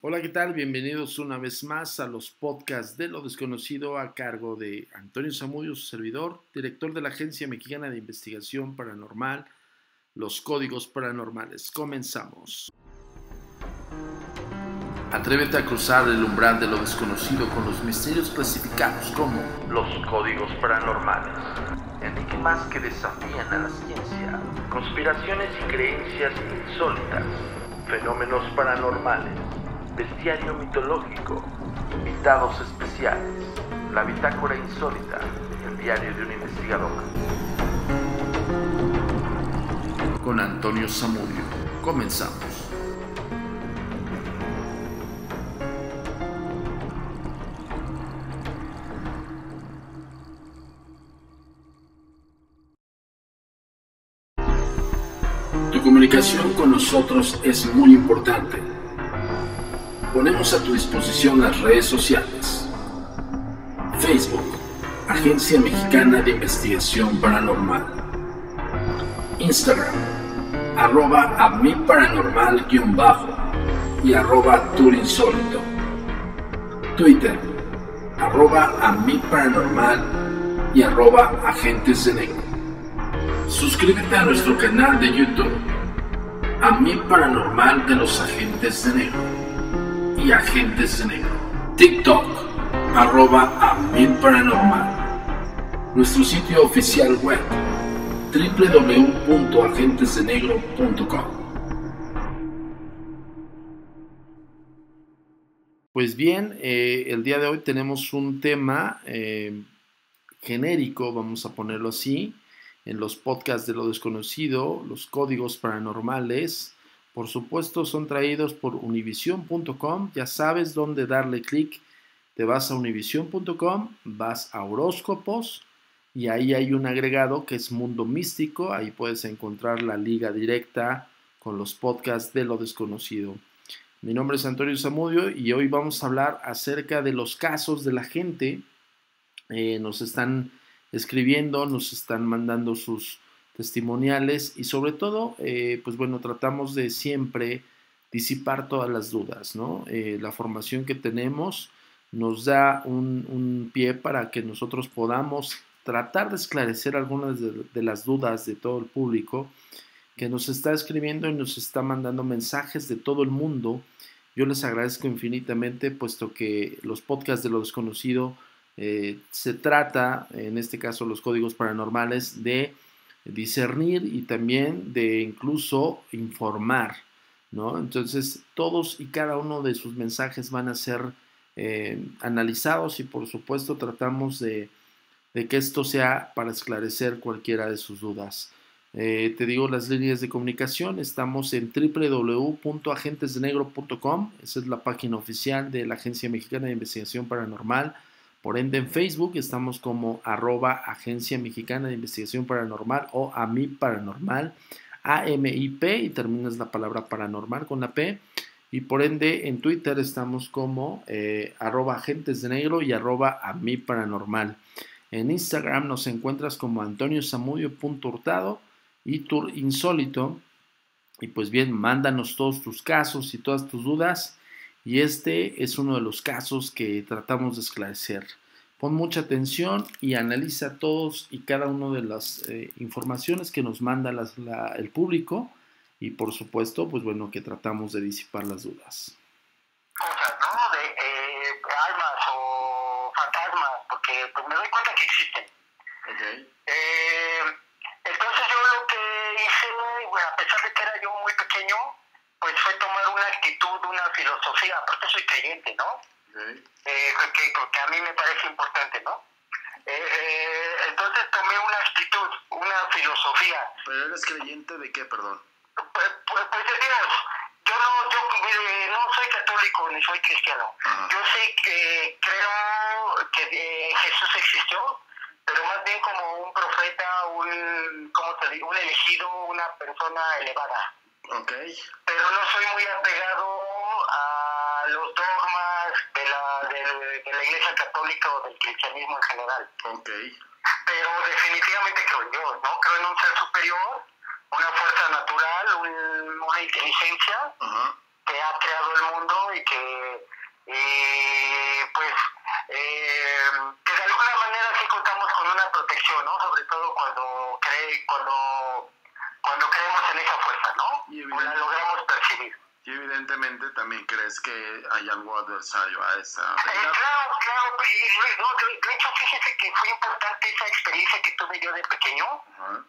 Hola, ¿qué tal? Bienvenidos una vez más a los podcasts de lo desconocido a cargo de Antonio Zamudio, su servidor, director de la Agencia Mexicana de Investigación Paranormal, Los Códigos Paranormales. Comenzamos. Atrévete a cruzar el umbral de lo desconocido con los misterios clasificados como los códigos paranormales, enigmas que desafían a la ciencia, conspiraciones y creencias insólitas, fenómenos paranormales, bestiario mitológico, invitados especiales, la bitácora insólita, el diario de un investigador. Con Antonio Zamudio, comenzamos. Tu comunicación con nosotros es muy importante. Ponemos a tu disposición las redes sociales. Facebook, Agencia Mexicana de Investigación Paranormal. Instagram, @amiparanormal_ y @turinsólito. Twitter, @amiparanormal y @agentes de negro. Suscríbete a nuestro canal de YouTube, A Mí Paranormal de los Agentes de Negro y Agentes de Negro. TikTok, @amiparanormal. Nuestro sitio oficial web, www.agentesdenegro.com. Pues bien, el día de hoy tenemos un tema genérico, vamos a ponerlo así, en los podcasts de lo desconocido, los códigos paranormales. Por supuesto, son traídos por univision.com. Ya sabes dónde darle clic. Te vas a univision.com, vas a horóscopos y ahí hay un agregado que es Mundo Místico. Ahí puedes encontrar la liga directa con los podcasts de lo desconocido. Mi nombre es Antonio Zamudio y hoy vamos a hablar acerca de los casos de la gente. Nos están escribiendo, nos están mandando sus testimoniales y sobre todo, pues bueno, tratamos de siempre disipar todas las dudas, ¿no? La formación que tenemos nos da un pie para que nosotros podamos tratar de esclarecer algunas de las dudas de todo el público que nos está escribiendo y nos está mandando mensajes de todo el mundo. Yo les agradezco infinitamente, puesto que los podcasts de lo desconocido se trata, en este caso los códigos paranormales, de discernir y también de incluso informar, ¿no? Entonces todos y cada uno de sus mensajes van a ser analizados y por supuesto tratamos de que esto sea para esclarecer cualquiera de sus dudas. Te digo las líneas de comunicación, estamos en www.agentesdenegro.com, esa es la página oficial de la Agencia Mexicana de Investigación Paranormal. Por ende, en Facebook estamos como @Agencia Mexicana de Investigación Paranormal o AMIParanormal, AMIP, y terminas la palabra paranormal con la P. Y por ende, en Twitter estamos como @Agentes de Negro y @AMIParanormal. En Instagram nos encuentras como antoniozamudio.hurtado y Tour Insólito. Y pues bien, mándanos todos tus casos y todas tus dudas. Y este es uno de los casos que tratamos de esclarecer. Pon mucha atención y analiza todos y cada una de las informaciones que nos manda el público. Y por supuesto, pues bueno, que tratamos de disipar las dudas. Cosas, ¿no? De almas o fantasmas, porque pues me doy cuenta que existen. Okay. Entonces yo lo que hice, bueno, a pesar de que era yo muy pequeño, pues fue tomar una actitud, una filosofía, porque soy creyente, ¿no? Okay. Que a mí me parece importante, ¿no? Entonces tomé una actitud, una filosofía. ¿Pero eres creyente de qué, perdón? Pues de Dios. Yo no soy católico ni soy cristiano. Yo sé que creo que Jesús existió, pero más bien como un profeta, un elegido, una persona elevada. Okay. Pero no soy muy apegado a los dogmas de la Iglesia Católica o del cristianismo en general. Okay. Pero definitivamente creo en Dios, ¿no? Creo en un ser superior, una fuerza natural, una inteligencia que ha creado el mundo y que conexión, ¿no? Sobre todo cuando creemos en esa fuerza, ¿no? O la logramos percibir. Y evidentemente también crees que hay algo adversario a esa verdad. Claro. De hecho, fíjese que fue importante esa experiencia que tuve yo de pequeño. Uh-huh.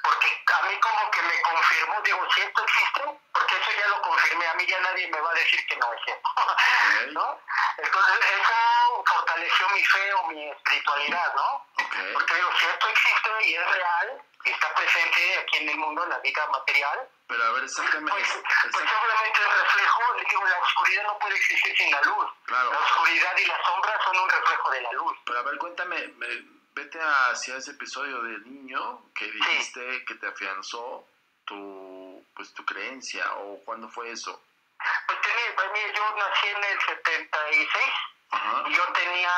Porque a mí como que me confirmó, digo, si esto existe, porque eso ya lo confirmé, a mí ya nadie me va a decir que no es cierto, okay. ¿No? Entonces eso fortaleció mi fe o mi espiritualidad, ¿no? Okay. Porque digo, si esto existe y es real, y está presente aquí en el mundo, en la vida material, pero a ver, exactamente. Pues obviamente el reflejo, digo, la oscuridad no puede existir sin la luz. Claro. La oscuridad y la sombra son un reflejo de la luz. Pero a ver, cuéntame, vete hacia ese episodio de niño que dijiste que te afianzó tu creencia, o ¿cuándo fue eso? Pues yo nací en el 76. Uh-huh. Y yo tenía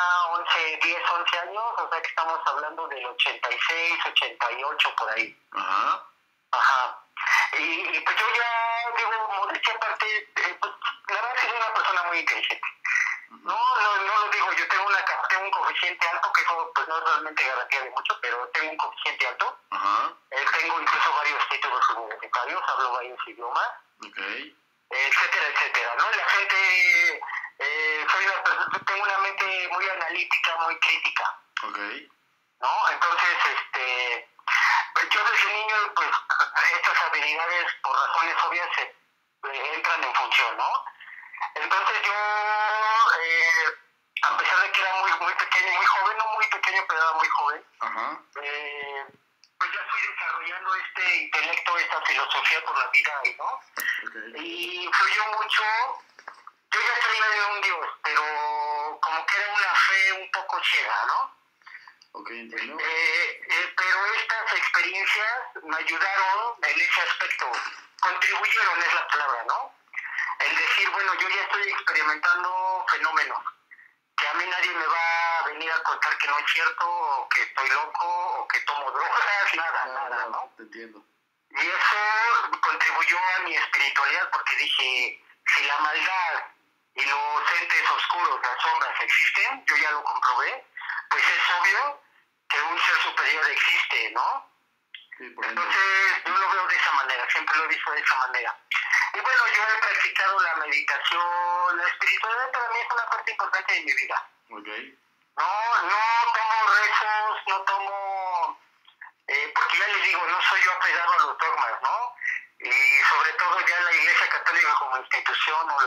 10, 11 años, o sea que estamos hablando del 86, 88, por ahí. Ajá. Ajá. Y pues yo ya, digo, modestia aparte, pues la verdad es que soy una persona muy inteligente. Uh-huh. No lo digo, yo tengo un coeficiente alto, que eso pues no es realmente garantía de mucho, pero tengo un coeficiente alto. Uh-huh. Tengo incluso varios títulos universitarios, hablo varios idiomas. Okay. Etcétera, ¿no? La gente, tengo una mente muy analítica, muy crítica. Okay. ¿No? Entonces, yo desde niño, pues, estas habilidades, por razones obvias, entran en función, ¿no? Entonces yo, a pesar de que era muy pequeño, muy joven, no muy pequeño, pero era muy joven, uh-huh. pues ya fui desarrollando este intelecto, esta filosofía por la vida, ¿no? Okay. Y influyó mucho. Yo ya creía en un Dios, pero como que era una fe un poco ciega, ¿no? Ok, entiendo. Pero estas experiencias me ayudaron en ese aspecto, contribuyeron, es la palabra, ¿no? El decir, bueno, yo ya estoy experimentando fenómenos, que a mí nadie me va a venir a contar que no es cierto, o que estoy loco, o que tomo drogas, nada, ¿no? Te entiendo. Y eso contribuyó a mi espiritualidad, porque dije, si la maldad y los entes oscuros, las sombras existen, yo ya lo comprobé, pues es obvio que un ser superior existe, ¿no? Sí, entonces yo lo veo de esa manera, siempre lo he visto de esa manera. Y bueno, yo he practicado la meditación, la espiritualidad para mí es una parte importante de mi vida. Okay. No tomo rezos, no tomo, porque ya les digo, no soy yo apegado a los dogmas, ¿no? Y sobre todo ya la Iglesia Católica como institución o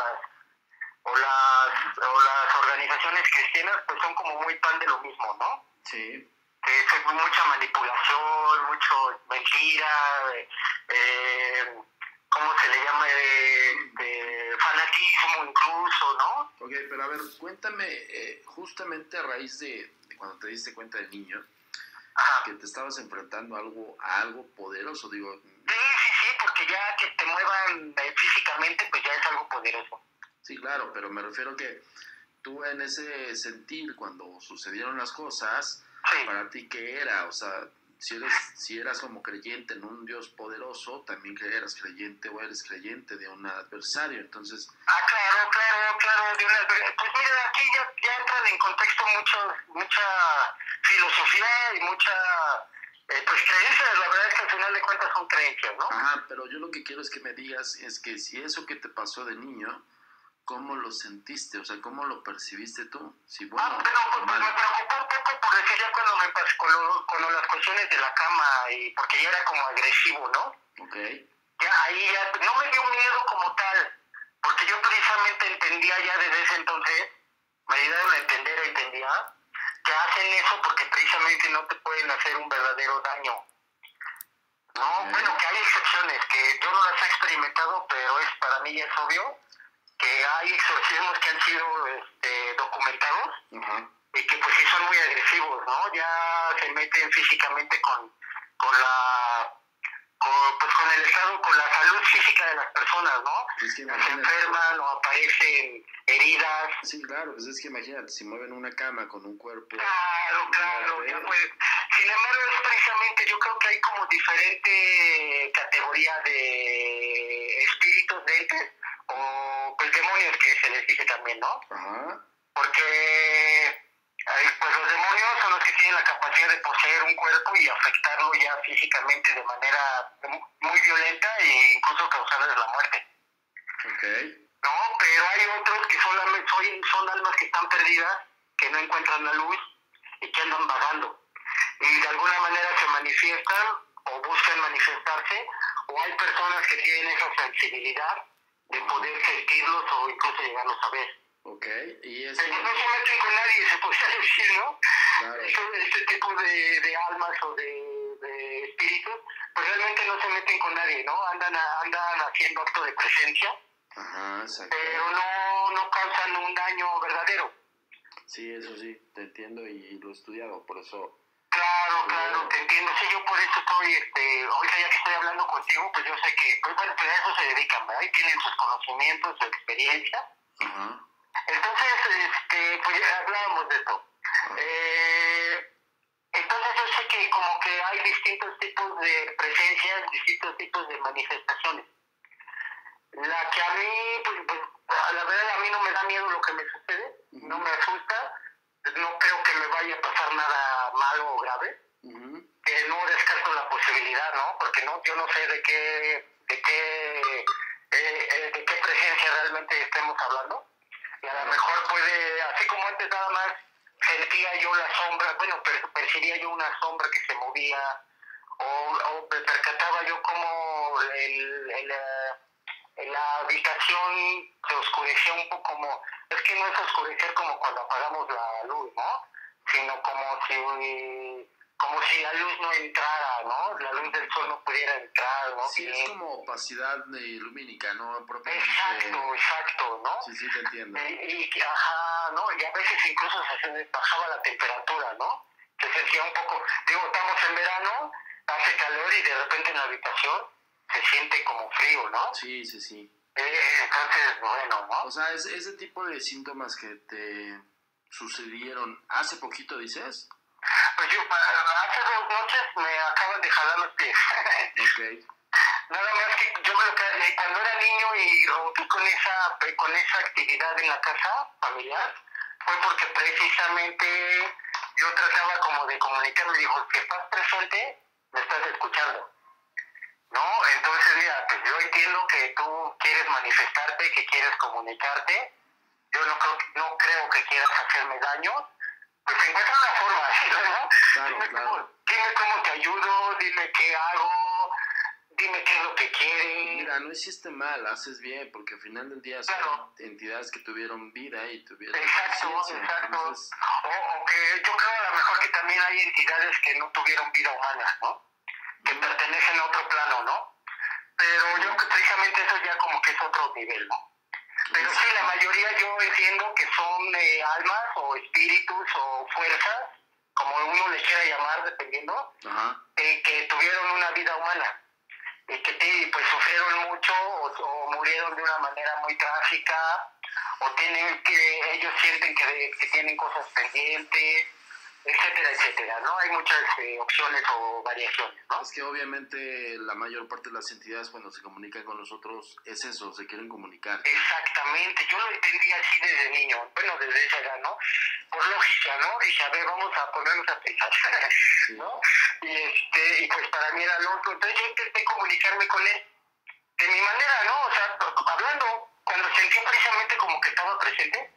las organizaciones cristianas pues son como muy pan de lo mismo, ¿no? Sí. Que es mucha manipulación, mucho mentira, ¿cómo se le llama? Fanatismo incluso, ¿no? Ok, pero a ver, cuéntame, justamente a raíz de cuando te diste cuenta de niño, ajá, que te estabas enfrentando a algo poderoso, digo. Sí, porque ya que te muevan físicamente, pues ya es algo poderoso. Sí, claro, pero me refiero que tú en ese sentir, cuando sucedieron las cosas, sí, para ti, ¿qué era? O sea, si eras como creyente en un Dios poderoso, también que eras creyente o eres creyente de un adversario, entonces... Claro, pues mira, aquí ya entran en contexto mucha filosofía y mucha... pues creencias, la verdad es que al final de cuentas son creencias, ¿no? Ajá, pero yo lo que quiero es que me digas es que si eso que te pasó de niño, ¿cómo lo sentiste? O sea, ¿cómo lo percibiste tú? Si bueno, pero pues me preocupó un poco por decir ya cuando me pasó con las cuestiones de la cama, y porque ya era como agresivo, ¿no? Ok. Ya ahí ya no me dio miedo como tal, porque yo precisamente entendía ya desde ese entonces, me ayudaron a entender, entendía, que hacen eso porque precisamente no te pueden hacer un verdadero daño. No, okay. Bueno, que hay excepciones, que yo no las he experimentado, pero para mí ya es obvio que hay exorcismos que han sido documentados, uh-huh, y que pues sí son muy agresivos, ¿no? Ya se meten físicamente con el estado, con la salud física de las personas, ¿no? Es que se enferman o aparecen heridas. Sí, claro, pues es que imagínate, si mueven una cama con un cuerpo... Claro, ya pues. Sin embargo, es precisamente, yo creo que hay como diferente categoría de espíritus, de entes, o pues demonios que se les dice también, ¿no? Ajá. Porque Pues los demonios son los que tienen la capacidad de poseer un cuerpo y afectarlo ya físicamente de manera muy violenta e incluso causarles la muerte. Okay. No, pero hay otros que son almas que están perdidas, que no encuentran la luz y que andan vagando. Y de alguna manera se manifiestan o buscan manifestarse, o hay personas que tienen esa sensibilidad de poder sentirlos o incluso llegarlos a ver. Okay. Y eso... Ellos no se meten con nadie, se podría decir, ¿no? Claro. Este tipo de almas o de espíritus, pues realmente no se meten con nadie, ¿no? Andan haciendo acto de presencia. Ajá, exacto. Pero no causan un daño verdadero. Sí, eso sí, te entiendo y lo he estudiado, por eso... Claro, te entiendo. Sí, yo por eso estoy, ahorita ya que estoy hablando contigo, pues yo sé que, pues bueno, pues a eso se dedican, ¿verdad? Y tienen sus conocimientos, su experiencia. Ajá. Entonces, pues ya hablábamos de esto. Entonces yo sé que como que hay distintos tipos de presencias, distintos tipos de manifestaciones. La que a mí, pues, la verdad a mí no me da miedo lo que me sucede, no me asusta, no creo que me vaya a pasar nada malo o grave, que no descarto la posibilidad, ¿no? Porque yo no sé de qué presencia realmente estemos hablando, y a lo mejor puede, así como antes nada más sentía yo la sombra, bueno, percibía yo una sombra que se movía, o me percataba yo como la habitación se oscurecía un poco, es que no es oscurecer como cuando apagamos la luz, ¿no? Sino como si la luz no entrara, ¿no? La luz del sol no pudiera entrar, ¿no? Sí, es como opacidad lumínica, ¿no? Propiamente... Exacto, ¿no? Sí, te entiendo. Ajá, ¿no? Y a veces incluso se bajaba la temperatura, ¿no? Se sentía un poco, estamos en verano, hace calor y de repente en la habitación se siente como frío, ¿no? Sí. Entonces, bueno, ¿no? O sea, ese tipo de síntomas que te sucedieron hace poquito, ¿dices? Pues hace 2 noches me acaban de jalar los pies. Ok. Nada más que yo creo que cuando era niño y rompí con esa actividad en la casa familiar, fue porque precisamente yo trataba como de comunicarme, dijo, que estás presente, me estás escuchando. ¿No? Entonces, mira, pues yo entiendo que tú quieres manifestarte, que quieres comunicarte. Yo no creo que quieras hacerme daño. Pues encuentra una forma, ¿no? Claro. Dime cómo te ayudo, dime qué hago, dime qué es lo que quieres. Mira, no hiciste mal, haces bien, porque al final del día son entidades que tuvieron vida y tuvieron conciencia. Entonces... O que yo creo a lo mejor que también hay entidades que no tuvieron vida humana, ¿no? Que pertenecen a otro plano, ¿no? Pero yo que precisamente eso ya como que es otro nivel, ¿no? Pero sí, la mayoría yo entiendo que son almas o espíritus o fuerzas, como uno le quiera llamar, dependiendo, que tuvieron una vida humana y que pues sufrieron mucho o murieron de una manera muy trágica, o ellos sienten que tienen cosas pendientes, etcétera, ¿no? Hay muchas opciones o variaciones, ¿no? Es que obviamente la mayor parte de las entidades cuando se comunican con nosotros es eso, se quieren comunicar. Exactamente, yo lo entendí así desde niño, bueno, desde esa edad, ¿no? Por lógica, ¿no? Dije, a ver, vamos a ponernos a pensar, ¿no? Y pues para mí era loco, entonces yo intenté comunicarme con él de mi manera, ¿no? O sea, hablando, cuando sentía precisamente como que estaba presente,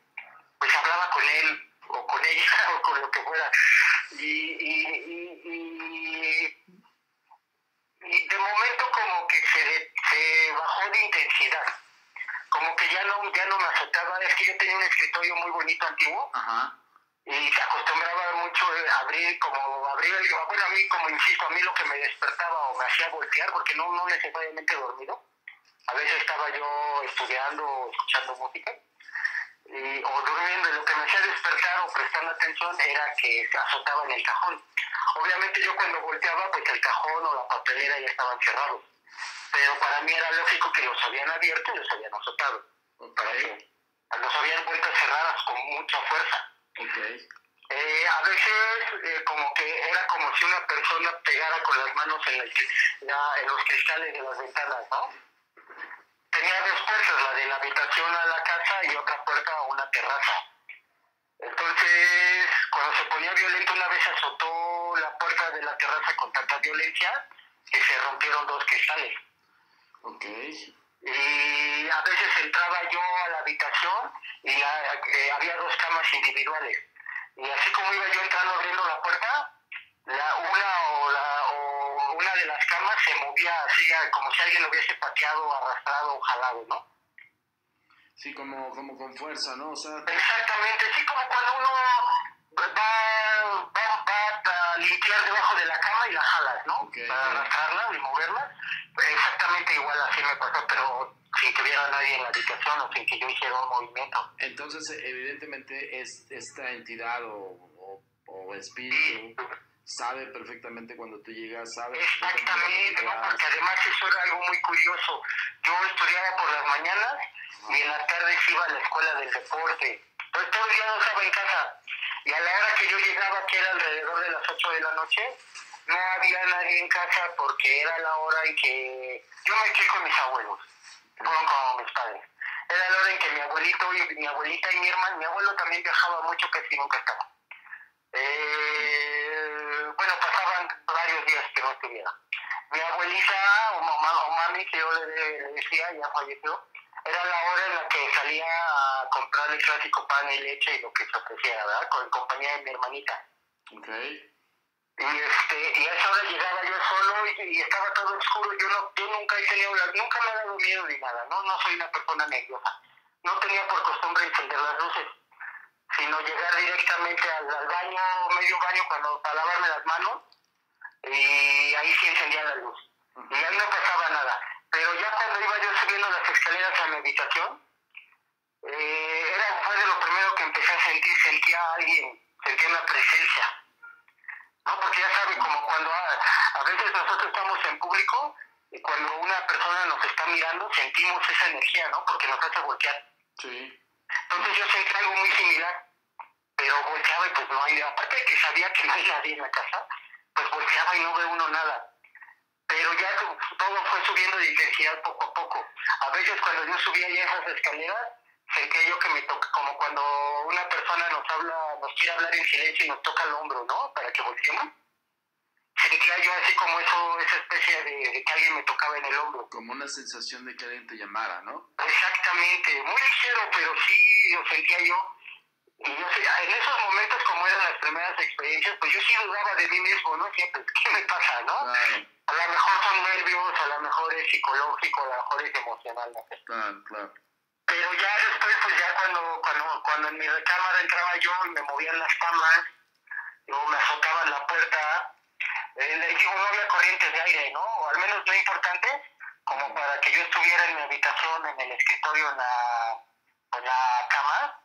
pues hablaba con él, o con ella, o con lo que fuera. Y de momento como que se bajó de intensidad. Como que ya no me azotaba. Es que yo tenía un escritorio muy bonito antiguo. Y se acostumbraba mucho a abrir, bueno, a mí, como insisto, a mí lo que me despertaba o me hacía voltear, porque no necesariamente dormido. A veces estaba yo estudiando o escuchando música. O durmiendo, y lo que me hacía despertar o prestando atención era que se azotaba en el cajón. Obviamente yo cuando volteaba, pues el cajón o la papelera ya estaban cerrados, pero para mí era lógico que los habían abierto y los habían azotado. Los habían vuelto a cerrar con mucha fuerza. A veces como que era como si una persona pegara con las manos en los cristales de las ventanas, ¿no? Tenía 2 puertas, la de la habitación a la casa y otra puerta a una terraza. Entonces, cuando ponía violento, una vez azotó la puerta de la terraza con tanta violencia que se rompieron 2 cristales. Ok. Y a veces entraba yo a la habitación y había 2 camas individuales. Y así como iba yo entrando abriendo la puerta, una de las camas se movía así como si alguien lo hubiese pateado, arrastrado o jalado, ¿no? Sí, como con fuerza, ¿no? O sea... Exactamente, sí, como cuando uno va a limpiar debajo de la cama y la jalas, ¿no? Okay, para arrastrarla y moverla. Exactamente igual así me pasó, pero sin que hubiera nadie en la habitación o sin que yo hiciera un movimiento. Entonces, evidentemente, esta entidad o espíritu sabe perfectamente cuando tú llegas, sabe... Exactamente, ¿no? Porque además eso era algo muy curioso. Yo estudiaba por las mañanas y en las tardes iba a la escuela del deporte. Entonces todo el día no estaba en casa. Y a la hora que yo llegaba, que era alrededor de las 8 de la noche, no había nadie en casa porque era la hora en que yo me quedé con mis abuelos, fueron como mis padres. Era la hora en que mi abuelito y mi abuelita y mi hermano, mi abuelo también viajaba mucho, casi nunca estaba. Bueno, pasaban varios días que no estuviera. Mi abuelita o mamá o mami, que yo le decía, ya falleció, era la hora en la que salía a comprar el clásico pan y leche y lo que se ofreciera, ¿verdad? En compañía de mi hermanita. Okay. Y a esa hora llegaba yo solo y estaba todo oscuro. Yo nunca he tenido, nunca me ha dado miedo ni nada, ¿no? No soy una persona nerviosa. No tenía por costumbre encender las luces, sino llegar directamente al baño, medio baño, para lavarme las manos, y ahí sí encendía la luz. Y ahí no pasaba nada. Pero ya cuando iba yo subiendo las escaleras a mi habitación, fue de lo primero que empecé a sentir, sentía a alguien, sentía una presencia. No, porque ya sabe, como cuando a veces nosotros estamos en público y cuando una persona nos está mirando sentimos esa energía, ¿no? Porque nos hace voltear. Sí. Entonces yo sentí algo muy similar, pero volteaba y pues no hay, aparte de que sabía que no hay nadie en la casa, pues volteaba y no ve uno nada. Pero ya todo fue subiendo de intensidad poco a poco. A veces cuando yo subía ya esas escaleras, sentía yo que me toca, como cuando una persona nos quiere hablar en silencio y nos toca el hombro, ¿no? Para que volteemos. Sentía yo así como esa especie de que alguien me tocaba en el hombro. Como una sensación de que alguien te llamara, ¿no? Exactamente, muy ligero, pero sí lo sentía yo. Y yo en esos momentos, como eran las primeras experiencias, pues yo sí dudaba de mí mismo, ¿no? Decía, pues, ¿qué me pasa, no? Claro. A lo mejor son nervios, a lo mejor es psicológico, a lo mejor es emocional, no sé. Claro. Pero ya después, pues ya cuando en mi recámara entraba yo y me movían las camas, luego me azotaban la puerta, les digo, no había corrientes de aire, ¿no? O al menos no importantes, como para que yo estuviera en mi habitación, en el escritorio, en la cama,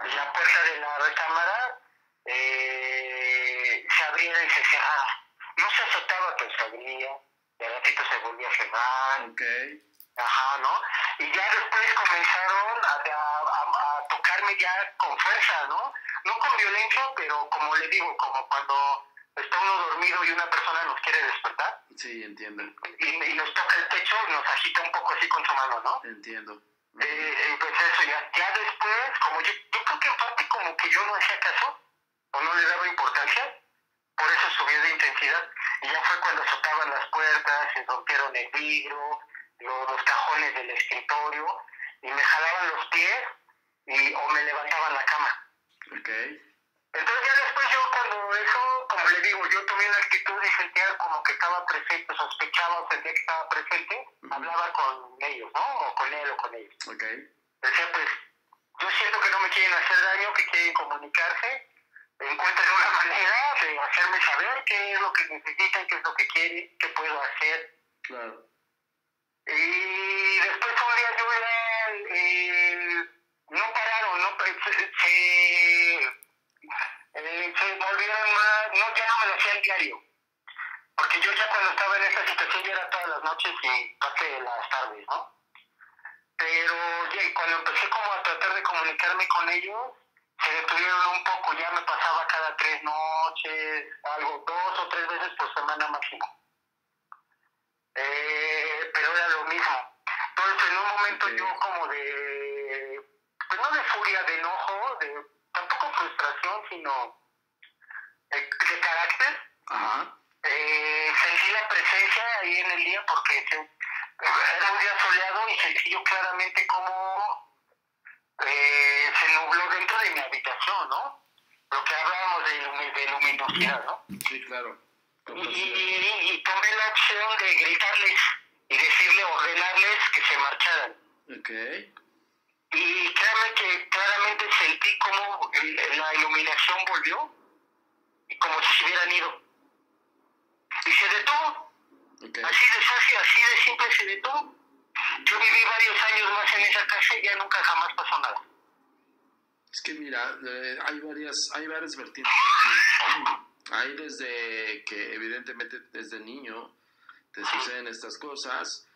y la puerta de la recámara se abriera y se cerrara. No se azotaba, pero se abría, y al ratito se volvía a cerrar. Okay. Ajá, ¿no? Y ya después comenzaron a tocarme ya con fuerza, ¿no? No con violencia, pero como le digo, como cuando está uno dormido y una persona nos quiere despertar. Sí, entiendo. Y nos toca el pecho, nos agita un poco así con su mano, ¿no? Entiendo. Pues eso, ya después, como yo creo que en parte como que yo no hacía caso, o no le daba importancia, por eso subió de intensidad. Y ya fue cuando azotaban las puertas, se rompieron el vidrio, los cajones del escritorio, y me jalaban los pies o me levantaban la cama. Okay. Entonces ya después yo cuando eso, como le digo, yo tomé una actitud y sentía como que estaba presente, sospechaba o sentía que estaba presente, hablaba con ellos, ¿no? O con él o con ellos. Okay. Decía, pues, yo siento que no me quieren hacer daño, que quieren comunicarse, encuentran una manera de hacerme saber qué es lo que necesitan, qué es lo que quieren, qué puedo hacer. Claro. Y después un día yo no pararon, se volvieron más, no, ya no me lo hacían diario, porque yo ya cuando estaba en esta situación ya era todas las noches y parte de las tardes, ¿no? Pero ya, cuando empecé como a tratar de comunicarme con ellos, se detuvieron un poco, ya me pasaba cada 3 noches, algo, 2 o 3 veces por semana máximo. Pero era lo mismo. Entonces en un momento yo como pues no de furia, de enojo, tampoco frustración, sino de carácter. Ajá. Sentí la presencia ahí en el día porque era un día soleado y sentí yo claramente cómo se nubló dentro de mi habitación, ¿no? Lo que hablábamos de luminosidad, ¿no? Sí, claro. Y tomé la opción de gritarles y decirle, ordenarles que se marcharan. Ok. Y créanme que claramente sentí como la iluminación volvió y como si se hubieran ido. Y se detuvo. Okay. Así de fácil, así de simple se detuvo. Yo viví varios años más en esa casa y ya nunca jamás pasó nada. Es que mira, hay varias vertientes aquí. Hay desde que evidentemente desde niño te suceden estas cosas.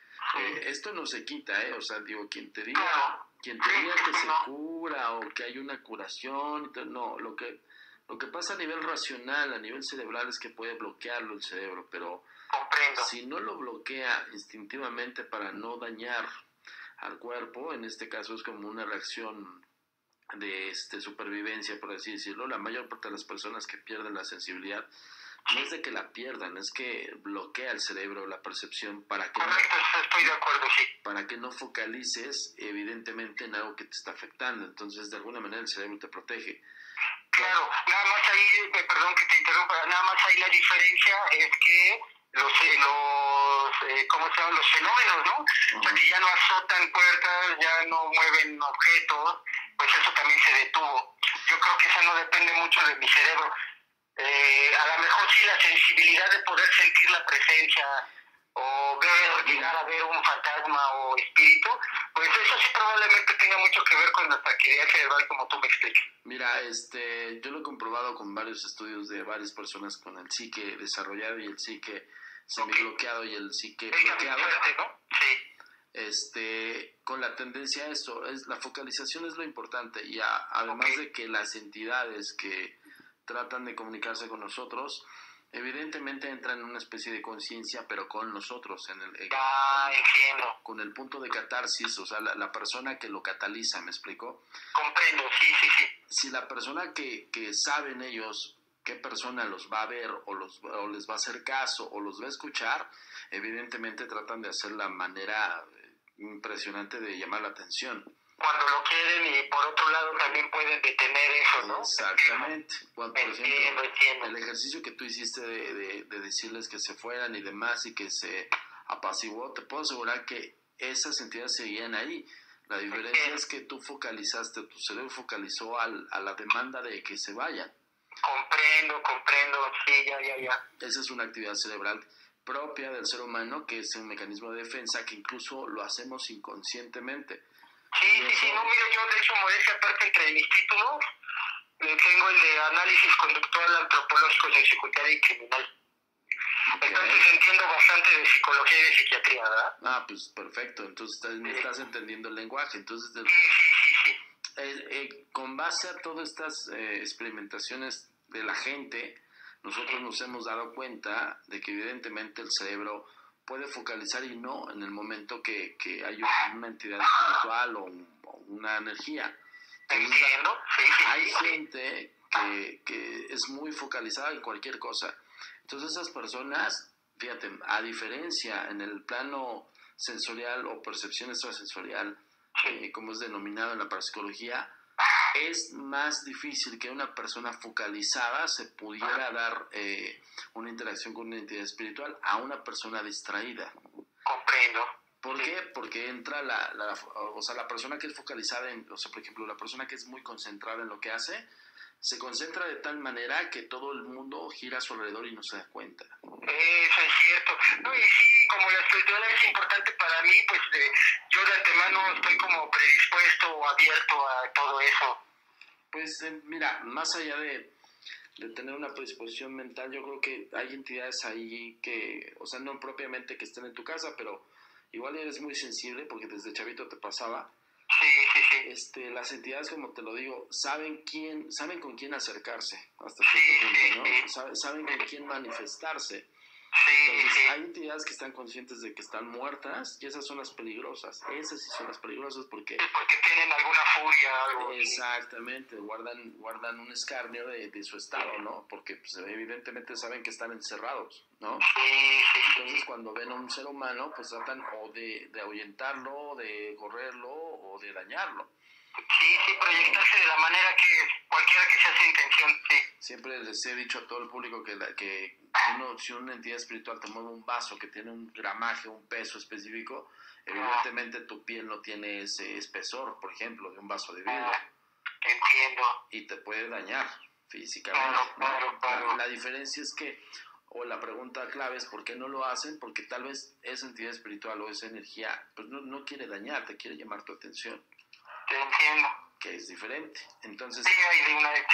Esto no se quita, o sea, digo, quien te diga que se cura o que hay una curación, no, lo que pasa a nivel racional, a nivel cerebral es que puede bloquearlo el cerebro, pero si no lo bloquea instintivamente para no dañar al cuerpo, en este caso es como una reacción de supervivencia, por así decirlo. La mayor parte de las personas que pierden la sensibilidad no es de que la pierdan, es que bloquea el cerebro la percepción para que estoy de acuerdo, sí. Para que no focalices evidentemente en algo que te está afectando. Entonces de alguna manera el cerebro te protege. Claro, nada más ahí, perdón que te interrumpa, nada más ahí la diferencia es que los ¿cómo se llaman? Los fenómenos, ¿no? O sea, que ya no azotan puertas, ya no mueven objetos, pues eso también se detuvo. Yo creo que eso no depende mucho de mi cerebro. A lo mejor sí la sensibilidad de poder sentir la presencia o llegar a ver un fantasma o espíritu, pues eso sí probablemente tenga mucho que ver con nuestra actividad cerebral, como tú me explicas. Mira, yo lo he comprobado con varios estudios de varias personas con el psique desarrollado y el psique semibloqueado y el psique bloqueado. ¿No? Sí. Con la tendencia a eso, la focalización es lo importante y además de que las entidades que tratan de comunicarse con nosotros, evidentemente entran en una especie de conciencia, pero con nosotros, con el punto de catarsis, o sea, la persona que lo cataliza, ¿me explico? Comprendo, sí. Si la persona que saben ellos qué persona los va a ver o les va a hacer caso o los va a escuchar, evidentemente tratan de hacer la manera impresionante de llamar la atención. Cuando lo quieren y por otro lado también pueden detener eso, ¿no? Exactamente. Cuando, por ejemplo, entiendo. el ejercicio que tú hiciste de decirles que se fueran y demás y que se apaciguó, te puedo asegurar que esas entidades seguían ahí. La diferencia es que tú focalizaste, tu cerebro focalizó a la demanda de que se vayan. Comprendo, sí, ya. Esa es una actividad cerebral propia del ser humano, que es un mecanismo de defensa que incluso lo hacemos inconscientemente. Sí, no, mira, yo de hecho, modestia aparte, entre mis títulos, tengo el de análisis conductual antropológico de secundaria y criminal. Okay. Entonces entiendo bastante de psicología y de psiquiatría, ¿verdad? Pues perfecto, entonces estás entendiendo el lenguaje. Entonces, sí. Con base a todas estas experimentaciones de la gente, nosotros nos hemos dado cuenta de que evidentemente el cerebro puede focalizar y no en el momento que hay una entidad espiritual o una energía. Entiendo, sí. Hay gente que es muy focalizada en cualquier cosa. Entonces esas personas, fíjate, a diferencia en el plano sensorial o percepción extrasensorial, como es denominado en la parapsicología, es más difícil que una persona focalizada se pudiera dar una interacción con una entidad espiritual a una persona distraída. Comprendo. ¿Por qué? Porque entra la persona que es focalizada por ejemplo, la persona que es muy concentrada en lo que hace, se concentra de tal manera que todo el mundo gira a su alrededor y no se da cuenta. Eso es cierto. No, y sí, como la espiritualidad es importante para mí, pues yo de antemano estoy como predispuesto o abierto a todo eso. Pues mira, más allá de tener una predisposición mental, yo creo que hay entidades ahí que, o sea, no propiamente que estén en tu casa, pero igual eres muy sensible porque desde chavito te pasaba. Sí. Las entidades, como te lo digo, saben con quién acercarse hasta cierto punto, ¿no? Saben con quién manifestarse. Entonces, hay entidades que están conscientes de que están muertas y esas son las peligrosas. Esas sí son las peligrosas porque tienen alguna furia, algo. Exactamente, guardan un escarnio de su estado, ¿no? Porque pues, evidentemente saben que están encerrados, ¿no? Entonces, cuando ven a un ser humano, pues tratan o de ahuyentarlo, de correrlo o de dañarlo. Sí, proyectarse de la manera que cualquiera que sea su intención, sí. Siempre les he dicho a todo el público que si una entidad espiritual te mueve un vaso que tiene un gramaje, un peso específico, evidentemente tu piel no tiene ese espesor, por ejemplo, de un vaso de vidrio. Entiendo. Y te puede dañar físicamente. Claro. La diferencia es que, o la pregunta clave es ¿por qué no lo hacen? Porque tal vez esa entidad espiritual o esa energía pues no quiere dañarte, quiere llamar tu atención. Te entiendo. Que es diferente. Entonces, sí,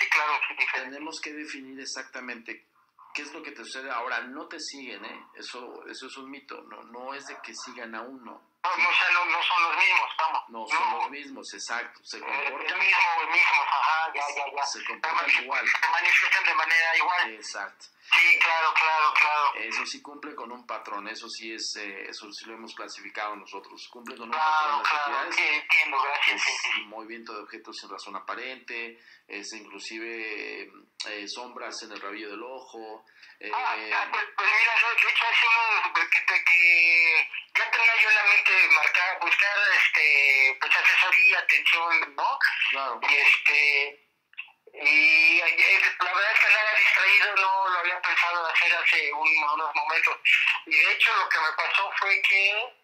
claro, sí, diferente. Tenemos que definir exactamente qué es lo que te sucede. Ahora, no te siguen, ¿eh? Eso es un mito. No es de que sigan a uno. No son los mismos, vamos. No son los mismos, exacto. Se comportan. Mismos, ajá, ya. Se comportan igual. Se manifiestan de manera igual. Exacto. Sí, claro. Eso sí cumple con un patrón, eso sí lo hemos clasificado nosotros. Cumple con un patrón las entidades. Sí, entiendo, gracias. Es movimiento de objetos sin razón aparente, es inclusive sombras en el rabillo del ojo. Pues mira, de hecho hace uno que ya tenía yo en la mente marcar, buscar pues asesoría, atención, ¿no? Claro. Y la verdad es que nada distraído no lo había pensado hacer hace unos momentos. Y de hecho lo que me pasó fue que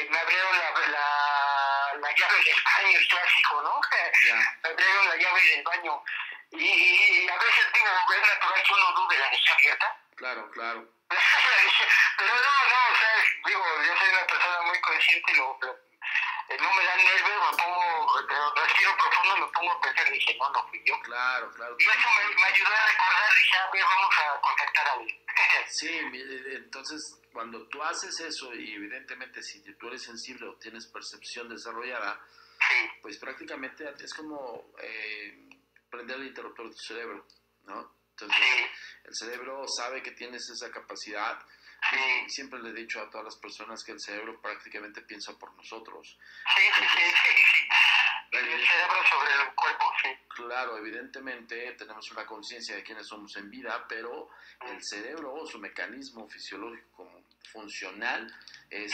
me abrieron la llave del baño, el clásico, ¿no? Yeah. Me abrieron la llave del baño. Y a veces digo, es natural que uno dude la deja abierta. Claro. Pero no, o sea, digo, yo soy una persona muy consciente y no me dan nervios, me pongo, respiro profundo, me pongo a pensar, dije, no fui yo. Claro. Y eso me ayudó a recordar, dije, a ver, vamos a contactar a alguien. Sí, entonces, cuando tú haces eso, y evidentemente si tú eres sensible o tienes percepción desarrollada, sí. Pues prácticamente es como prender el interruptor de tu cerebro, ¿no? Entonces, sí. El cerebro sabe que tienes esa capacidad. Sí. Siempre le he dicho a todas las personas que el cerebro prácticamente piensa por nosotros. Sí. El cerebro sobre el cuerpo, sí. Claro, evidentemente tenemos una conciencia de quiénes somos en vida, pero el cerebro o su mecanismo fisiológico funcional es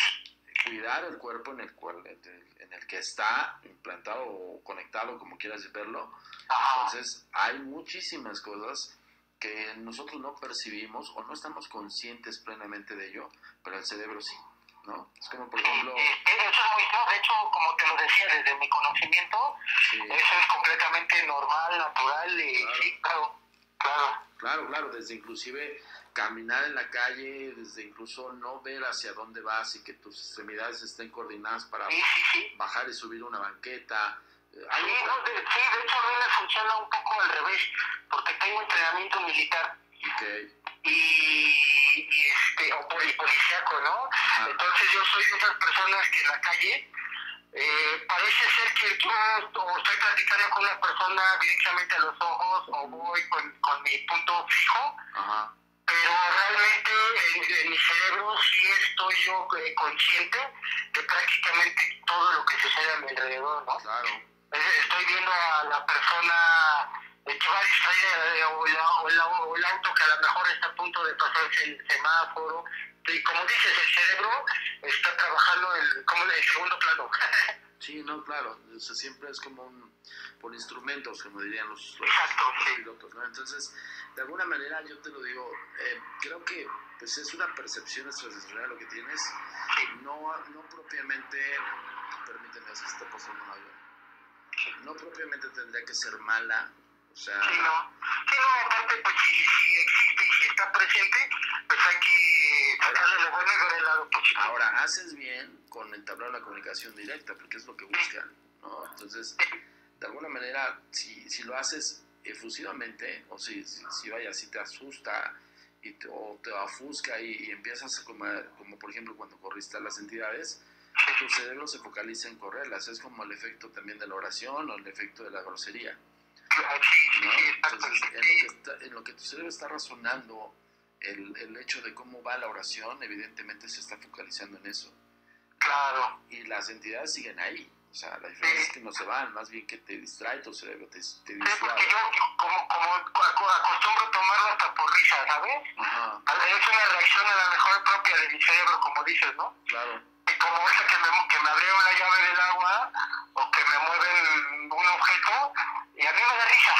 cuidar el cuerpo en el que está implantado o conectado, como quieras verlo. Entonces, hay muchísimas cosas que nosotros no percibimos o no estamos conscientes plenamente de ello, pero el cerebro sí, ¿no? Es como, por ejemplo... Eso es muy claro, de hecho, como te lo decía, desde mi conocimiento, sí. Eso es completamente normal, natural y claro. Sí, claro, desde inclusive caminar en la calle, desde incluso no ver hacia dónde vas y que tus extremidades estén coordinadas para bajar y subir una banqueta. De hecho a mí me funciona un poco al revés, porque tengo entrenamiento militar. Okay. O policíaco, ¿no? Ajá. Entonces yo soy de esas personas que en la calle parece ser que yo o estoy platicando con una persona directamente a los ojos o voy con mi punto fijo. Ajá. Pero realmente en mi cerebro sí estoy yo consciente de prácticamente todo lo que sucede a mi alrededor, ¿no? Claro. Estoy viendo a la persona que va distraída o el auto que a lo mejor está a punto de pasarse el semáforo. Y como dices, el cerebro está trabajando como en el segundo plano. Sí, no, claro. O sea, siempre es como por instrumentos, como dirían los pilotos, ¿no? Entonces, de alguna manera, yo te lo digo, creo que pues es una percepción extrasensorial lo que tienes. No propiamente, permíteme, si está pasando un avión. No propiamente tendría que ser mala, o sea... Sí, aparte, pues si existe y si está presente, pues hay que sacarle lo bueno y ver el lado positivo. Ahora, haces bien con entablar una comunicación directa, porque es lo que buscan, ¿no? Entonces, de alguna manera, si lo haces efusivamente, o si te asusta o te ofusca y empiezas como por ejemplo cuando corriste a las entidades, tu cerebro se focaliza en correrlas. Es como el efecto también de la oración o el efecto de la grosería, ¿no? Entonces, en lo que tu cerebro está razonando el hecho de cómo va la oración, evidentemente se está focalizando en eso. Claro. Y las entidades siguen ahí. O sea, la diferencia es que no se van, más bien que te distrae tu cerebro, te distrae. Porque yo como acostumbro tomarlo hasta por risa, ¿sabes? Ajá. Es una reacción a la mejor propia de mi cerebro, como dices, ¿no? Claro. Y como esa que me abrieron la llave del agua, o que me mueven un objeto, y a mí me da risa.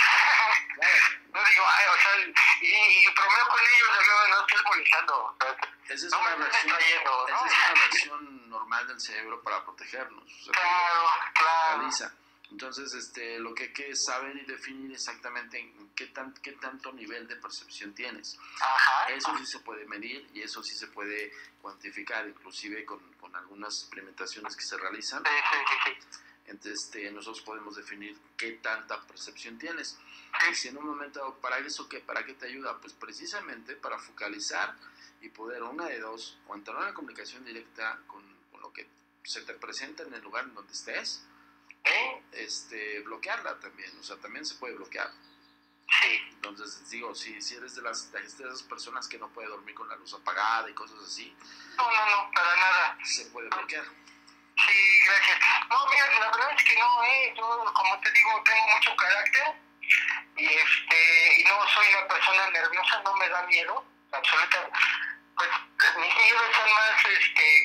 Claro. No digo, ay, o sea, y bromeo con ellos, no estoy molestando. Esa es una reacción normal del cerebro para protegernos. O sea, claro. Entonces, lo que hay que saber y definir exactamente en qué tanto nivel de percepción tienes. Ajá. Eso sí se puede medir y eso sí se puede cuantificar, inclusive con algunas experimentaciones que se realizan. Sí. Entonces, nosotros podemos definir qué tanta percepción tienes. Y si en un momento, ¿para qué te ayuda? Pues precisamente para focalizar y poder, una de dos, o entrar en una comunicación directa con lo que se te presenta en el lugar en donde estés, o bloquearla también. O sea, también se puede bloquear. Sí. Entonces, digo, si eres de esas personas que no puede dormir con la luz apagada y cosas así. No, para nada. Se puede bloquear. Sí, gracias. No, mira, la verdad es que no, yo, como te digo, tengo mucho carácter y no soy una persona nerviosa, no me da miedo, absolutamente. Pues mis miedos son más,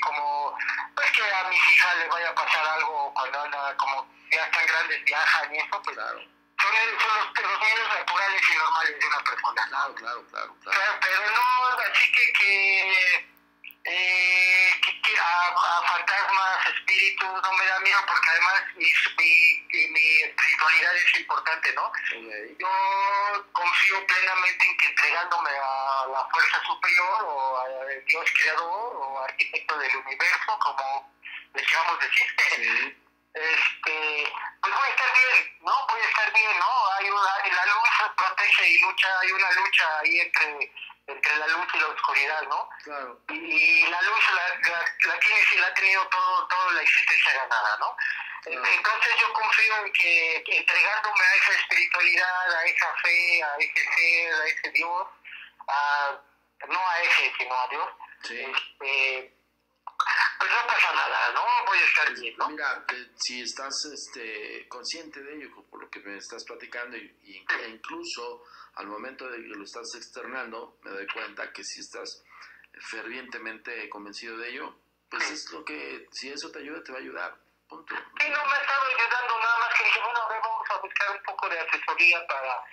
como, pues que a mis hijas les vaya a pasar algo cuando andan, como ya están grandes, viajan y eso, pues. Claro. Son los miedos naturales y normales de una persona. Claro. Pero no, así que a fantasmas, espíritus, no me da miedo porque además mi espiritualidad es importante, ¿no? Okay. Yo confío plenamente en que entregándome a la fuerza superior o al Dios creador o arquitecto del universo, como deseamos decir, sí. Pues voy a estar bien, ¿no? La luz protege y hay una lucha ahí entre la luz y la oscuridad, ¿no? Claro. Y la luz la tiene, sí, la ha tenido toda la existencia ganada, ¿no? Claro. Entonces yo confío en que entregándome a esa espiritualidad, a esa fe, a ese ser, a ese Dios, no a ese, sino a Dios, sí. Pues no pasa nada, ¿no? Voy a estar bien, ¿no? Mira, si estás consciente de ello, por lo que me estás platicando, e incluso al momento de que lo estás externando, me doy cuenta que si estás fervientemente convencido de ello, pues es lo que, si eso te ayuda, te va a ayudar, punto. Sí, no me estaba ayudando, nada más que dije, bueno, a ver, vamos a buscar un poco de asesoría para,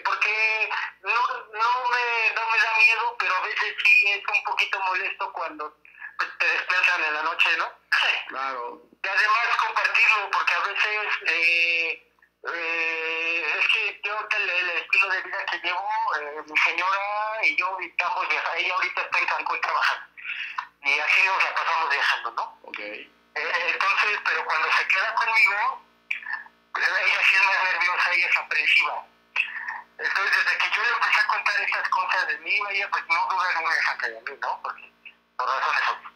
porque no me da miedo, pero a veces sí es un poquito molesto cuando te despiertan en la noche, ¿no? Claro. Y además compartirlo, porque a veces es que yo el estilo de vida que llevo, mi señora y yo estamos viajando, ella ahorita está en Cancún trabajando, y así nos la pasamos viajando, ¿no? Okay. Entonces, pero cuando se queda conmigo, ella sí es más nerviosa y es aprensiva. Entonces, desde que yo le empecé a contar esas cosas de mí, ella pues no duda en una deja de mí, ¿no? Porque por razones obvias.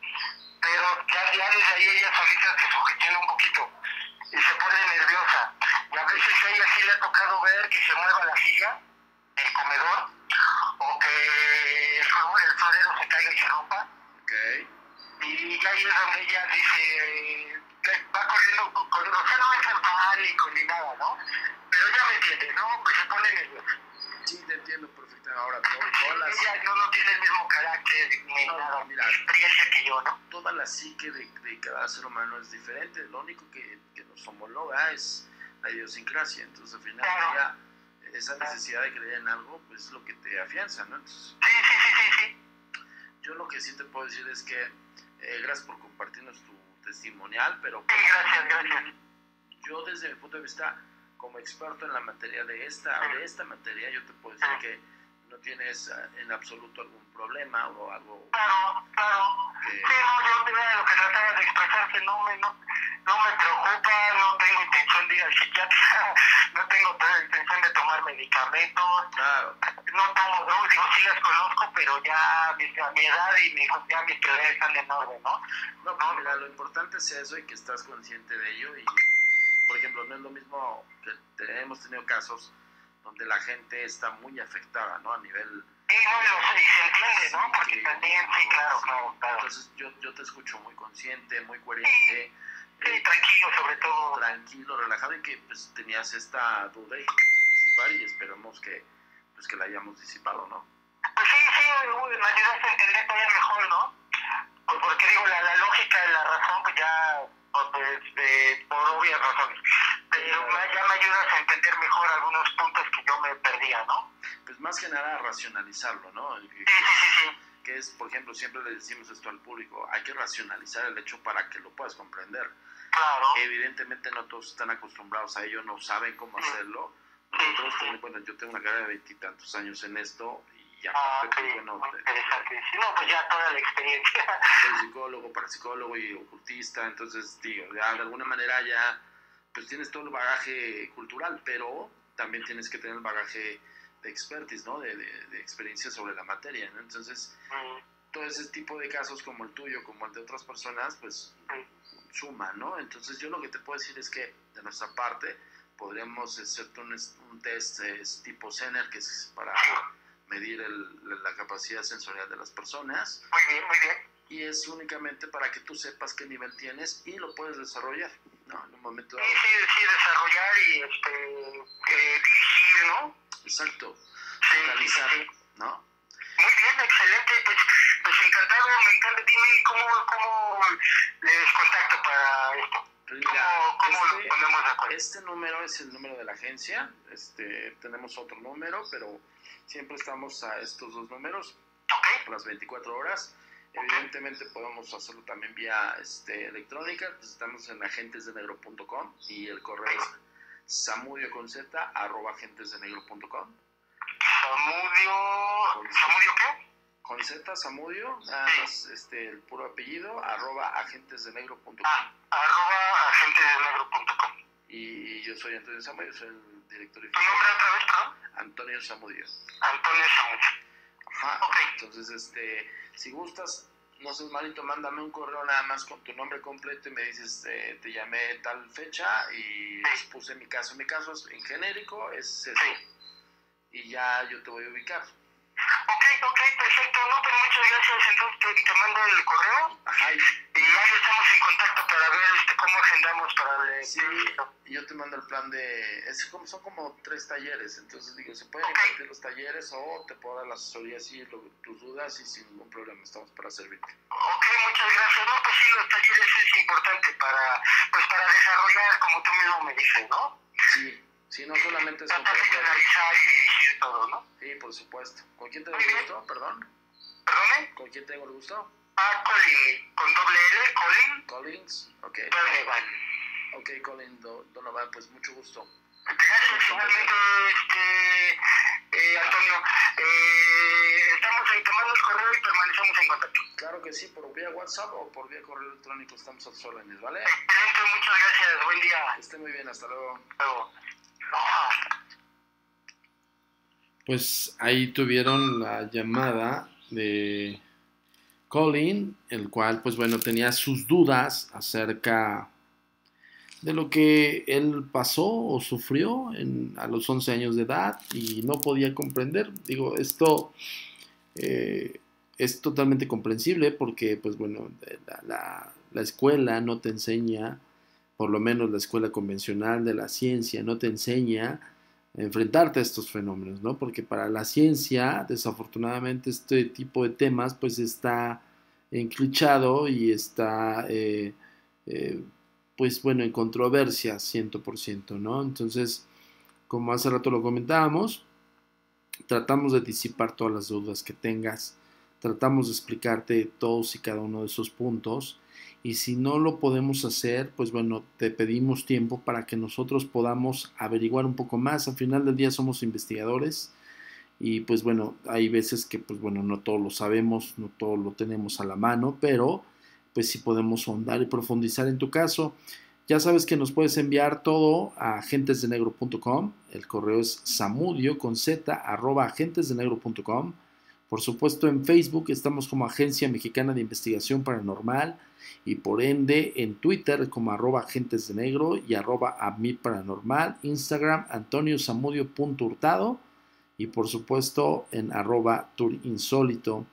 Pero ya desde ahí ella solita se sugestiona un poquito y se pone nerviosa. Y a veces a ella sí le ha tocado ver que se mueva la silla, el comedor, o que el florero se caiga y se rompa. Okay. Y ahí es donde ella dice, va corriendo, o sea, no es en pánico ni nada, ¿no? Pero ya me entiende, ¿no? Pues se pone nerviosa. Sí, te entiendo perfectamente. Ahora, ella no tiene el mismo carácter ni nada, mira, experiencia que yo, ¿no? Toda la psique de cada ser humano es diferente. Lo único que nos homologa es la idiosincrasia. Entonces, al final, claro, esa necesidad de creer en algo, pues es lo que te afianza, ¿no? Entonces, sí. Yo lo que sí te puedo decir es que gracias por compartirnos tu testimonial, pero sí, gracias. Yo desde mi punto de vista, como experto en la materia de esta materia, yo te puedo decir que no tienes en absoluto algún problema o algo. Claro. Sí, yo lo que trataba de expresar que no me preocupa, no tengo intención de ir al psiquiatra, no tengo intención de tomar medicamentos, claro, no tomo drogas, digo, sí las conozco, pero ya a mi edad y ya mis prioridades están en orden, ¿no? No, pues mira, lo importante es eso y que estás consciente de ello y, por ejemplo, no es lo mismo que hemos tenido casos donde la gente está muy afectada, ¿no? A nivel no, y se entiende, ¿no? Porque también, sí, claro. Entonces yo te escucho muy consciente, muy coherente. Sí, tranquilo, sobre todo. Tranquilo, relajado, y que pues tenías esta duda y disipar, y esperamos que la hayamos disipado, ¿no? Pues sí, me ayudaste a entender todavía mejor, ¿no? Porque digo, la lógica y la razón, pues ya, por obvias razones. Pero ya me ayudas a entender mejor algunos puntos que yo me perdía, ¿no? Pues más que nada racionalizarlo, ¿no? Sí. Que es, por ejemplo, siempre le decimos esto al público, hay que racionalizar el hecho para que lo puedas comprender. Claro. Evidentemente no todos están acostumbrados a ello, no saben cómo hacerlo. Nosotros, bueno, yo tengo una carrera de 20 y tantos años en esto, y aparte, pues, bueno, interesante. No, pues ya toda la experiencia. Soy psicólogo, parapsicólogo y ocultista, entonces, digo, ya de alguna manera ya, pues tienes todo el bagaje cultural, pero también tienes que tener el bagaje de expertise, ¿no? De experiencia sobre la materia, ¿no? Entonces, todo ese tipo de casos como el tuyo, como el de otras personas, pues suma, ¿no? Entonces, yo lo que te puedo decir es que de nuestra parte podríamos hacerte un test tipo CENER, que es para medir la capacidad sensorial de las personas. Muy bien. Y es únicamente para que tú sepas qué nivel tienes y lo puedes desarrollar, ¿no? En un momento dado. Sí, desarrollar y dirigir, ¿no? Exacto. Sí, focalizar, ¿no? Muy bien, excelente. Pues encantado, me encanta. Dime cómo les contacto para esto. Pues mira, ¿Cómo nos ponemos de acuerdo? Este número es el número de la agencia. Tenemos otro número, pero siempre estamos a estos dos números, las 24 horas. Evidentemente podemos hacerlo también vía electrónica. Pues estamos en agentesdenegro.com y el correo es samudio@agentesdenegro.com. ¿Samudio qué? Con Z, Samudio, nada más el puro apellido, @agentesdenegro.com. @agentesdenegro.com. Y yo soy Antonio Samudio, soy el director y ¿Tu nombre otra vez, perdón? Antonio Samudio. Antonio Samudio. Ajá. Entonces, si gustas, no seas malito, mándame un correo nada más con tu nombre completo y me dices, te llamé tal fecha y les puse mi caso. Mi caso es en genérico, es eso. Y ya yo te voy a ubicar. Ok, perfecto. No, pero muchas gracias. Entonces te mando el correo. Ajá. Y ya estamos en contacto para ver cómo agendamos para el... Sí, y yo te mando el plan son como 3 talleres, entonces digo, se pueden impartir los talleres o te puedo dar la asesoría así, tus dudas, y sin ningún problema estamos para servirte. Ok, muchas gracias. No, pues sí, los talleres es importante para desarrollar, como tú mismo me dices, ¿no? Sí, no solamente es tratar de analizar y dirigir todo, ¿no? Sí, por supuesto. ¿Con quién tengo el gusto? ¿Perdón? ¿Perdone? ¿Con quién tengo el gusto? Colin, con doble L, Colin. Collins, ok. Donovan. Ok, Colin Donovan, pues mucho gusto. Gracias, igualmente, Antonio. Estamos tomando el correo y permanecemos en contacto. Claro que sí, por vía WhatsApp o por vía correo electrónico estamos a sus órdenes, ¿vale? Excelente, muchas gracias, buen día. Que esté muy bien, hasta luego. Pues ahí tuvieron la llamada de Colin, el cual, pues bueno, tenía sus dudas acerca de lo que él pasó o sufrió a los 11 años de edad y no podía comprender. Digo, esto es totalmente comprensible porque, pues bueno, la escuela no te enseña, por lo menos la escuela convencional de la ciencia, no te enseña a enfrentarte a estos fenómenos, ¿no? Porque para la ciencia, desafortunadamente, este tipo de temas, pues está enclichado y está, pues bueno, en controversia 100%, ¿no? Entonces, como hace rato lo comentábamos, tratamos de disipar todas las dudas que tengas, tratamos de explicarte todos y cada uno de esos puntos, y si no lo podemos hacer, pues bueno, te pedimos tiempo para que nosotros podamos averiguar un poco más. Al final del día somos investigadores y pues bueno, hay veces que pues bueno, no todo lo sabemos, no todo lo tenemos a la mano, pero pues sí podemos ahondar y profundizar en tu caso. Ya sabes que nos puedes enviar todo a agentesdenegro.com. El correo es samudio con z @agentesdenegro.com. Por supuesto, en Facebook estamos como Agencia Mexicana de Investigación Paranormal y por ende en Twitter como @agentesdenegro y @amiparanormal. Instagram antoniosamudio.hurtado y por supuesto en @tourinsólito.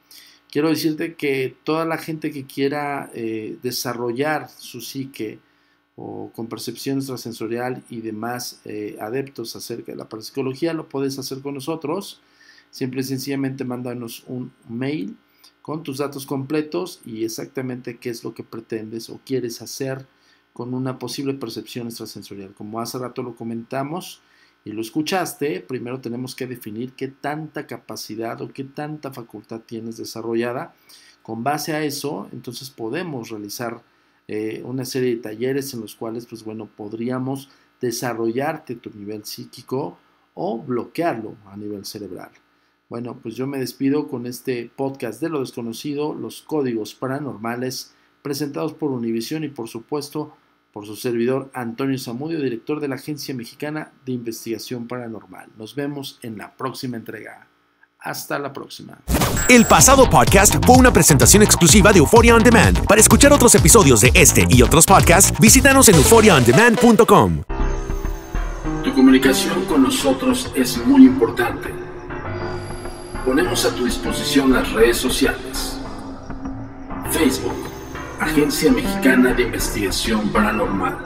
Quiero decirte que toda la gente que quiera desarrollar su psique o con percepción extrasensorial y demás adeptos acerca de la parapsicología, lo puedes hacer con nosotros. Simple y sencillamente mándanos un mail con tus datos completos y exactamente qué es lo que pretendes o quieres hacer con una posible percepción extrasensorial. Como hace rato lo comentamos y lo escuchaste, primero tenemos que definir qué tanta capacidad o qué tanta facultad tienes desarrollada. Con base a eso, entonces podemos realizar una serie de talleres en los cuales, pues bueno, podríamos desarrollarte tu nivel psíquico o bloquearlo a nivel cerebral. Bueno, pues yo me despido con este podcast de lo desconocido, los códigos paranormales, presentados por Univisión y por supuesto por su servidor Antonio Zamudio, director de la Agencia Mexicana de Investigación Paranormal. Nos vemos en la próxima entrega. Hasta la próxima. El pasado podcast fue una presentación exclusiva de Euphoria On Demand. Para escuchar otros episodios de este y otros podcasts, visítanos en euphoriaondemand.com. Tu comunicación con nosotros es muy importante. Ponemos a tu disposición las redes sociales. Facebook, Agencia Mexicana de Investigación Paranormal.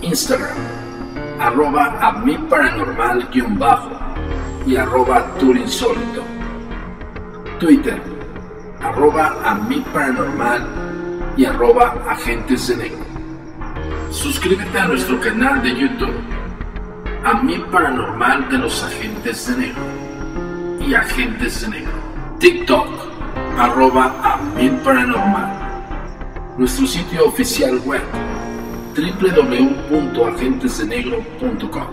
Instagram, @amiparanormal_ y @tourinsólito. Twitter, @amiparanormal y @agentes de negro. Suscríbete a nuestro canal de YouTube, A Mi Paranormal de los Agentes de Negro y Agentes de Negro. TikTok, @amiparanormal. Nuestro sitio oficial web, www.agentesdenegro.com.